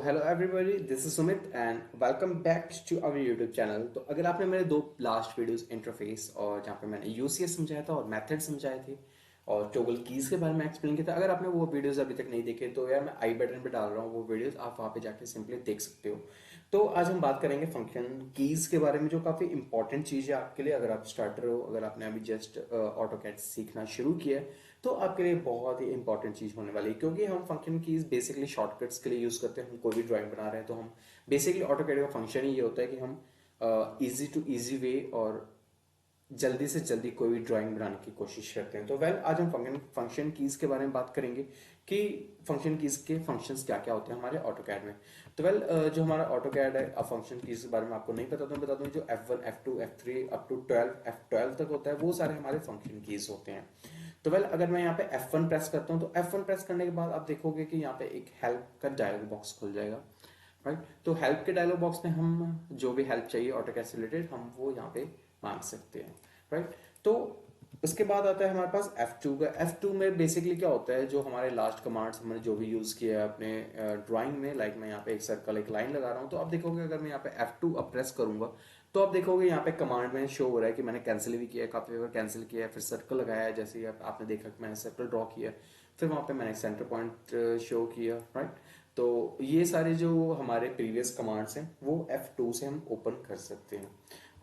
Hello everybody, this is Sumit and welcome back to our YouTube channel. तो अगर आपने मेरे दो लास्ट वीडियोस इंटरफेस और जहाँ पे मैंने यूसीएस समझाया था और मेथड समझाए थे और टॉगल कीज के बारे में एक्सप्लेन किया था, अगर आपने वो वीडियोस अभी तक नहीं देखे तो यार मैं आई बटन पे डाल रहा हूँ वो वीडियोस, आप वहाँ पे जाके सिंपली देख सकते हो। तो आज हम बात करेंगे फंक्शन कीज के बारे में, जो काफ़ी इंपॉर्टेंट चीज़ है आपके लिए। अगर आप स्टार्टर हो, अगर आपने अभी जस्ट ऑटोकैड सीखना शुरू किया है तो आपके लिए बहुत ही इंपॉर्टेंट चीज़ होने वाली है, क्योंकि हम फंक्शन कीज बेसिकली शॉर्टकट्स के लिए यूज़ करते हैं। हम कोई भी ड्राइंग बना रहे हैं तो हम बेसिकली ऑटोकैड का फंक्शन ही ये होता है कि हम इजी टू इजी वे और जल्दी से जल्दी कोई भी ड्राइंग बनाने की कोशिश करते हैं। तो आज हम फंक्शन फंक्शन कीज के बारे में बात करेंगे कि फंक्शन कीज के फंक्शंस क्या क्या होते हैं हमारे ऑटोकैड में। तो जो हमारा ऑटोकैड है, अब फंक्शन कीज के बारे में आपको नहीं पता तो मैं बता दूं, जो F1 F2 F3 up to 12 F12 तक होता है वो सारे हमारे फंक्शन कीज होते हैं। तो अगर मैं यहाँ पे F1 प्रेस करता हूँ तो F1 प्रेस करने के बाद आप देखोगे कि यहाँ पे एक हेल्प का डायलॉग बॉक्स खुल जाएगा। राइट, तो हेल्प के डायलॉग बॉक्स में हम जो भी हेल्प चाहिए ऑटोकैड से रिलेटेड हम वो यहाँ पे मांग सकते हैं। राइट, तो उसके बाद आता है हमारे पास F2 का। F2 में बेसिकली क्या होता है, जो हमारे लास्ट कमांड्स हमने जो भी यूज किया है अपने ड्राइंग में, लाइक मैं यहाँ पे एक सर्कल एक लाइन लगा रहा हूँ, तो आप देखोगे अगर मैं यहाँ पे F2 अब प्रेस करूंगा तो आप देखोगे यहाँ पे कमांड में शो हो रहा है कि मैंने कैंसिल भी किया है, काफी बार कैंसिल किया है, फिर सर्कल लगाया है, जैसे आपने देखा कि मैंने सर्कल ड्रॉ किया, फिर वहां पे मैंने सेंटर पॉइंट शो किया। राइट, तो ये सारे जो हमारे प्रीवियस कमांड्स हैं वो F2 से हम ओपन कर सकते हैं।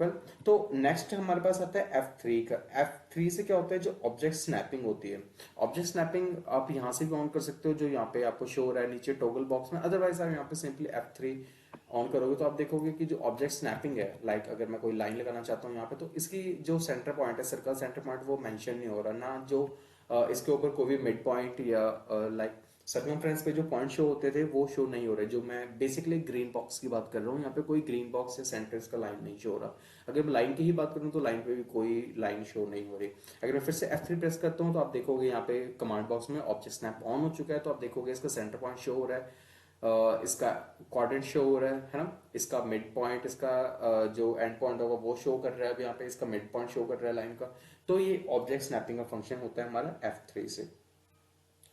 वेल, तो नेक्स्ट हमारे पास आता है F3 का। F3 से क्या होता है, जो ऑब्जेक्ट स्नैपिंग होती है। ऑब्जेक्ट स्नैपिंग आप यहाँ से भी ऑन कर सकते हो, जो यहाँ पे आपको शो हो रहा है नीचे टॉगल बॉक्स में। अदरवाइज आप यहाँ पे सिंपली F3 ऑन करोगे तो आप देखोगे कि जो ऑब्जेक्ट स्नैपिंग है, लाइक अगर मैं कोई लाइन लगाना चाहता हूँ यहाँ पे, तो इसकी जो सेंटर पॉइंट है, सर्कल सेंटर पॉइंट, वो मेंशन नहीं हो रहा ना। जो इसके ऊपर कोई भी मिड पॉइंट या लाइक सर्कमफ्रेंस पे जो पॉइंट शो होते थे वो शो नहीं हो रहे। जो मैं बेसिकली ग्रीन बॉक्स की बात कर रहा हूँ, यहाँ पे कोई ग्रीन बॉक्स या सेंटर का लाइन नहीं शो हो रहा। अगर मैं लाइन की ही बात करूँ तो लाइन पे भी कोई लाइन शो नहीं हो रही। अगर मैं फिर से F3 प्रेस करता हूँ तो आप देखोगे यहाँ पे कमांड बॉक्स में ऑब्जेक्ट स्नैप ऑन हो चुका है। तो आप देखोगे इसका सेंटर पॉइंट शो हो रहा है, इसका क्वाड्रेंट शो हो रहा है ना, इसका मिड पॉइंट, इसका जो एंड पॉइंट होगा वो शो कर रहा है। अब यहाँ पे इसका मिड पॉइंट शो कर रहा है लाइन का। तो ये ऑब्जेक्ट स्नैपिंग का फंक्शन होता है हमारा F3 से।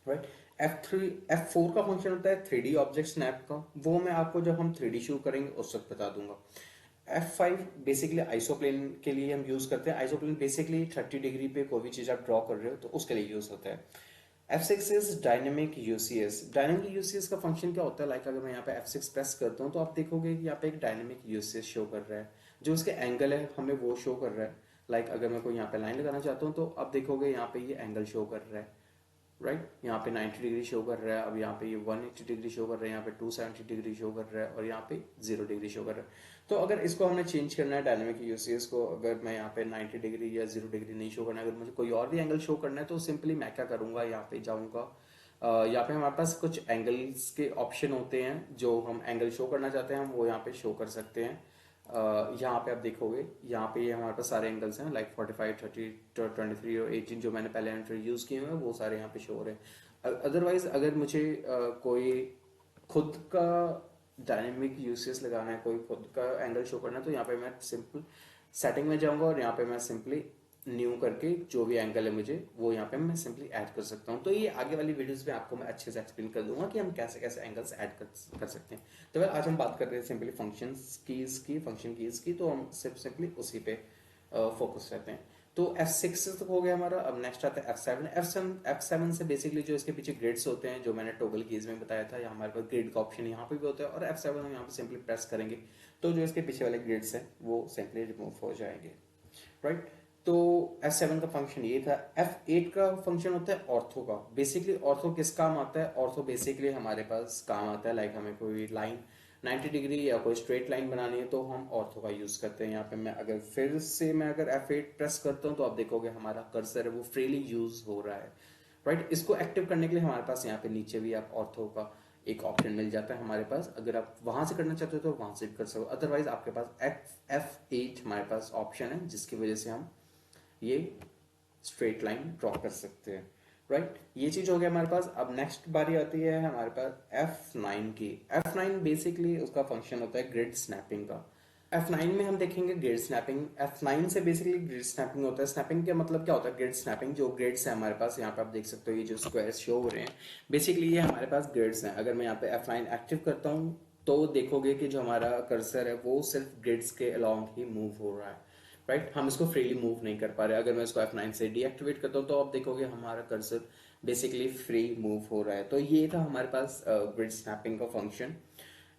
राइट, F4 का फंक्शन होता है 3D ऑब्जेक्ट स्नैप का। वो मैं आपको जब हम 3D शो करेंगे उस वक्त बता दूंगा। F5 बेसिकली आइसोप्लेन के लिए हम यूज करते हैं। आइसोप्लेन बेसिकली 30 डिग्री पे कोई भी चीज आप ड्रॉ कर रहे हो तो उसके लिए यूज होता है। F6 is dynamic UCS. Dynamic UCS का फंक्शन क्या होता है, लाइक अगर मैं यहाँ पे F6 प्रेस करता हूँ तो आप देखोगे कि यहाँ पे एक डायनेमिक यूसीएस शो कर रहा है। जो इसके एंगल है हमें वो शो कर रहा है। लाइक अगर मैं कोई यहाँ पे लाइन लगाना चाहता हूँ तो आप देखोगे यहाँ पे ये एंगल शो कर रहा है। राइट, यहाँ पे 90 डिग्री शो कर रहा है, अब यहाँ पे ये 180 डिग्री शो कर रहा है, यहाँ पे 270 डिग्री शो कर रहा है और यहाँ पे 0 डिग्री शो कर रहा है। तो अगर इसको हमने चेंज करना है डायनेमिक यूसीएस को, अगर मैं यहाँ पे 90 डिग्री या 0 डिग्री नहीं शो करना है, अगर मुझे कोई और भी एंगल शो करना है तो सिंपली मैं क्या करूंगा, यहाँ पे जाऊंगा। यहाँ पे हमारे पास कुछ एंगल्स के ऑप्शन होते हैं, जो हम एंगल शो करना चाहते हैं हम वो यहाँ पे शो कर सकते हैं। यहाँ पे आप देखोगे, यहाँ पे ये हमारे पास सारे एंगल्स हैं, लाइक 45 30 23 और 18 जो मैंने पहले इंट्रोड्यूस किए हुए हैं वो सारे यहाँ पे शो हो रहे हैं। अदरवाइज अगर मुझे कोई खुद का डायनेमिक यूसेस लगाना है, कोई खुद का एंगल शो करना है, तो यहाँ पे मैं सिंपल सेटिंग में जाऊंगा और यहाँ पे मैं सिंपली न्यू करके जो भी एंगल है मुझे वो यहाँ पे मैं सिंपली ऐड कर सकता हूँ। तो ये आगे वाली वीडियोस में आपको मैं अच्छे से एक्सप्लेन कर दूंगा कि हम कैसे कैसे एंगल्स ऐड कर सकते हैं। तो आज हम बात कर रहे हैं सिंपली फंक्शन कीज की, तो हम सिर्फ सिंपली उसी पे फोकस करते हैं। तो F6 तक हो गया हमारा। अब नेक्स्ट आता है F7। F7 से बेसिकली जो इसके पीछे ग्रिड्स होते हैं, जो मैंने टॉगल कीज में बताया था, यहाँ हमारे पास ग्रिड का ऑप्शन यहाँ पे भी होता है, और F7 हम यहाँ पे सिंपली प्रेस करेंगे तो जो इसके पीछे वाले ग्रिड्स हैं वो सिंपली रिमूव हो जाएंगे। राइट, तो F7 का फंक्शन ये था। F8 का फंक्शन होता है ऑर्थो का। बेसिकली ऑर्थो किस काम आता है, ऑर्थो बेसिकली हमारे पास काम आता है, लाइक हमें कोई लाइन 90 डिग्री या कोई स्ट्रेट लाइन बनानी है तो हम ऑर्थो का यूज करते हैं। यहाँ पे मैं अगर फिर से मैं अगर F8 प्रेस करता हूँ तो आप देखोगे हमारा कर्सर है वो फ्रीली यूज हो रहा है। राइट, इसको एक्टिव करने के लिए हमारे पास यहाँ पे नीचे भी आप ऑर्थो का एक ऑप्शन मिल जाता है हमारे पास। अगर आप वहां से करना चाहते हो तो वहां से भी कर सकते हो, अदरवाइज आपके पास F8 हमारे पास ऑप्शन है जिसकी वजह से हम ये स्ट्रेट लाइन ड्रॉ कर सकते हैं। राइट, ये चीज हो गया हमारे पास। अब नेक्स्ट बारी आती है हमारे पास F9 की। F9 बेसिकली उसका फंक्शन होता है ग्रिड स्नैपिंग का। F9 में हम देखेंगे ग्रिड स्नैपिंग। F9 से बेसिकली ग्रिड स्नैपिंग होता है। स्नैपिंग का मतलब क्या होता है? ग्रिड स्नैपिंग, जो ग्रिड्स है हमारे पास, यहाँ पे आप देख सकते हो ये जो स्क्वायर्स शो हो रहे हैं, बेसिकली ये हमारे पास ग्रिड्स हैं। अगर मैं यहाँ पे F9 एक्टिव करता हूँ तो देखोगे कि जो हमारा कर्सर है वो सिर्फ ग्रिड्स के अलोंग ही मूव हो रहा है, राइट? हम इसको फ्रीली मूव नहीं कर पा रहे। अगर मैं इसको F9 से डीएक्टिवेट करता हूँ तो आप देखोगे हमारा कर्सर बेसिकली फ्री मूव हो रहा है। तो ये था हमारे पास ग्रिड स्नैपिंग का फंक्शन।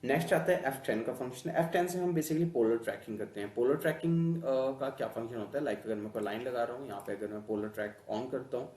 नेक्स्ट आता है F10 का फंक्शन। F10 से हम बेसिकली पोलर ट्रैकिंग करते हैं। पोलर ट्रैकिंग का क्या फंक्शन होता है? लाइक अगर मैं कोई लाइन लगा रहा हूँ यहाँ पे, अगर मैं पोलर ट्रैक ऑन करता हूँ,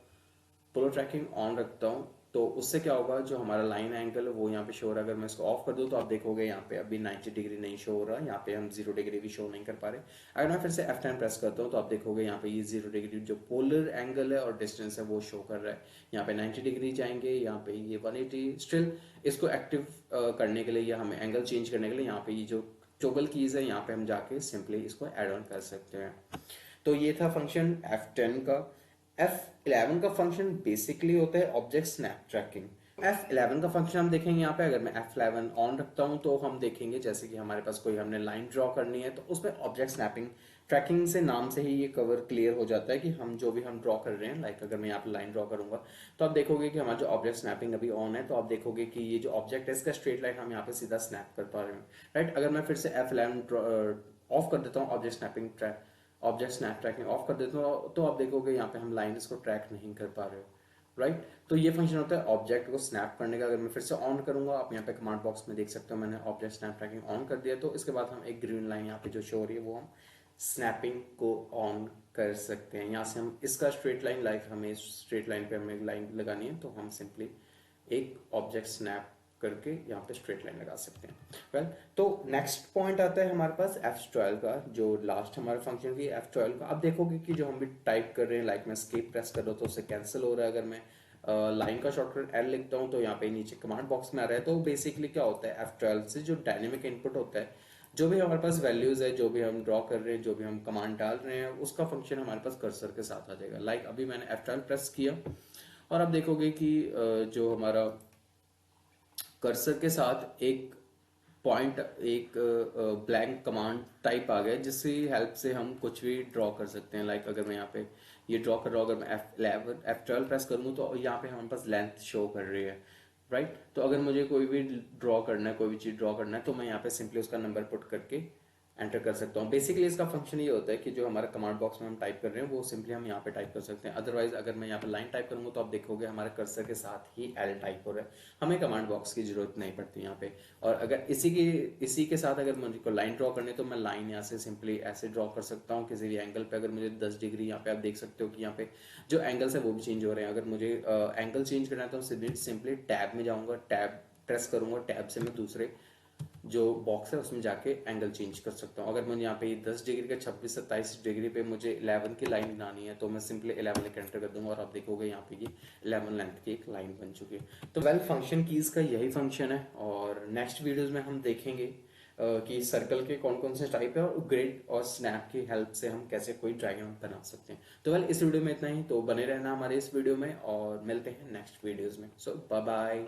पोलर ट्रैकिंग ऑन रखता हूँ, तो उससे क्या होगा, जो हमारा लाइन एंगल है वो यहाँ पे शो हो रहा है। अगर मैं इसको ऑफ कर दूँ तो आप देखोगे यहाँ पे अभी 90 डिग्री नहीं शो हो रहा, यहाँ पे हम 0 डिग्री भी शो नहीं कर पा रहे। अगर मैं फिर से F10 प्रेस करता हूँ तो आप देखोगे यहाँ पे ये 0 डिग्री जो पोलर एंगल है और डिस्टेंस है वो शो कर रहा है। यहाँ पे 90 डिग्री जाएंगे, यहाँ पे ये 180। स्टिल इसको एक्टिव करने के लिए या हमें एंगल चेंज करने के लिए यहाँ पे ये जो टॉगल कीज है यहाँ पे हम जाके सिंपली इसको ऐड ऑन कर सकते हैं। तो ये था फंक्शन F10 का। F11 का फंक्शन बेसिकली होता है ऑब्जेक्ट स्नैप ट्रैकिंग। F11 का फंक्शन हम देखेंगे यहाँ पे। अगर मैं F11 ऑन रखता हूँ तो हम देखेंगे जैसे कि हमारे पास कोई हमने लाइन ड्रॉ करनी है तो उसमें ऑब्जेक्ट स्नैपिंग ट्रैकिंग से नाम से ही ये कवर क्लियर हो जाता है कि हम जो भी हम ड्रॉ कर रहे हैं। लाइक अगर मैं यहाँ पे लाइन ड्रॉ करूंगा तो आप देखोगे कि हमारा जो ऑब्जेक्ट स्नैपिंग अभी ऑन है, तो आप देखोगे कि ये जो ऑब्जेक्ट है इसका स्ट्रेट लाइन हम यहाँ पे सीधा स्नैप कर पा रहे हैं, राइट? अगर मैं फिर से F11 ऑफ कर देता हूँ, ऑब्जेक्ट स्नैप ट्रैकिंग ऑफ कर देता हूँ, तो आप देखोगे यहाँ पे हम लाइन इसको ट्रैक नहीं कर पा रहे हो, राइट? तो ये फंक्शन होता है ऑब्जेक्ट को स्नैप करने का। अगर मैं फिर से ऑन करूंगा, आप यहाँ पे कमांड बॉक्स में देख सकते हो मैंने ऑब्जेक्ट स्नैप ट्रैकिंग ऑन कर दिया। तो इसके बाद हम एक ग्रीन लाइन यहाँ पे जो शो हो रही है वो हम स्नैपिंग को ऑन कर सकते हैं। यहाँ से हम इसका स्ट्रेट लाइन, लाइक हमें स्ट्रेट लाइन पे हमें लाइन लगानी है तो हम सिंपली एक ऑब्जेक्ट स्नैप करके यहाँ पे स्ट्रेट लाइन लगा सकते हैं। वेल, तो नेक्स्ट पॉइंट आता है हमारे पास F12 का, जो लास्ट हमारे फंक्शन की F12 का। अब देखोगे कि जो हम भी टाइप कर रहे हैं, लाइक मैं एस्केप प्रेस कर रहा हूँ तो उससे कैंसिल हो रहा है। अगर मैं लाइन का शॉर्टकट L लिखता हूँ तो यहाँ पे नीचे कमांड बॉक्स में आ रहा है। तो बेसिकली क्या होता है, F12 से जो डायनेमिक इनपुट होता है, जो भी हमारे पास वैल्यूज है, जो भी हम ड्रॉ कर रहे हैं, जो भी हम कमांड डाल रहे हैं, उसका फंक्शन हमारे पास कर्सर के साथ आ जाएगा। लाइक अभी मैंने F12 प्रेस किया और आप देखोगे कि जो हमारा कर्सर के साथ एक पॉइंट, एक ब्लैंक कमांड टाइप आ गया जिसकी हेल्प से हम कुछ भी ड्रॉ कर सकते हैं। लाइक अगर मैं यहाँ पे ये ड्रॉ कर रहा हूँ, अगर मैं F12 प्रेस करूँ तो यहाँ पे हमारे पास लेंथ शो कर रही है, राइट? तो अगर मुझे कोई भी ड्रॉ करना है, कोई भी चीज़ ड्रॉ करना है, तो मैं यहाँ पे सिंपली उसका नंबर पुट करके एंटर कर सकता हूँ। बेसिकली इसका फंक्शन ये होता है कि जो हमारा कमांड बॉक्स में हम टाइप कर रहे हैं वो सिंपली हम यहाँ पे टाइप कर सकते हैं। अदरवाइज अगर मैं यहाँ पे लाइन टाइप करूंगा तो आप देखोगे हमारे कर्सर के साथ ही एल टाइप हो रहा है, हमें कमांड बॉक्स की जरूरत नहीं पड़ती यहाँ पे। और अगर इसी के साथ अगर मुझे को लाइन ड्रॉ करनी है तो मैं लाइन यहाँ से सिंपली ऐसे ड्रॉ कर सकता हूँ किसी भी एंगल पे। अगर मुझे 10 डिग्री, यहाँ पे आप देख सकते हो कि यहाँ पे जो एंगल्स है वो भी चेंज हो रहे हैं। अगर मुझे एंगल चेंज करना है तो सिंपली टैब में जाऊंगा, टैब प्रेस करूंगा, टैब से मैं दूसरे जो बॉक्स है उसमें जाके एंगल चेंज कर सकता हूँ। अगर मुझे यहाँ पे 10 डिग्री का 26-27 डिग्री पे मुझे 11 की लाइन बनानी है तो मैं सिंपली 11 लिख एंटर कर दूंगा और आप देखोगे यहाँ पे ये 11 लेंथ की एक लाइन बन चुकी है। तो वेल, फंक्शन कीज का यही फंक्शन है। और नेक्स्ट वीडियोज में हम देखेंगे कि सर्कल के कौन कौन से टाइप है और ग्रिड और स्नैप की हेल्प से हम कैसे कोई डायग्राम बना सकते हैं। तो वेल, इस वीडियो में इतना ही। तो बने रहना हमारे इस वीडियो में और मिलते हैं नेक्स्ट वीडियोज में। सो बाय बाय।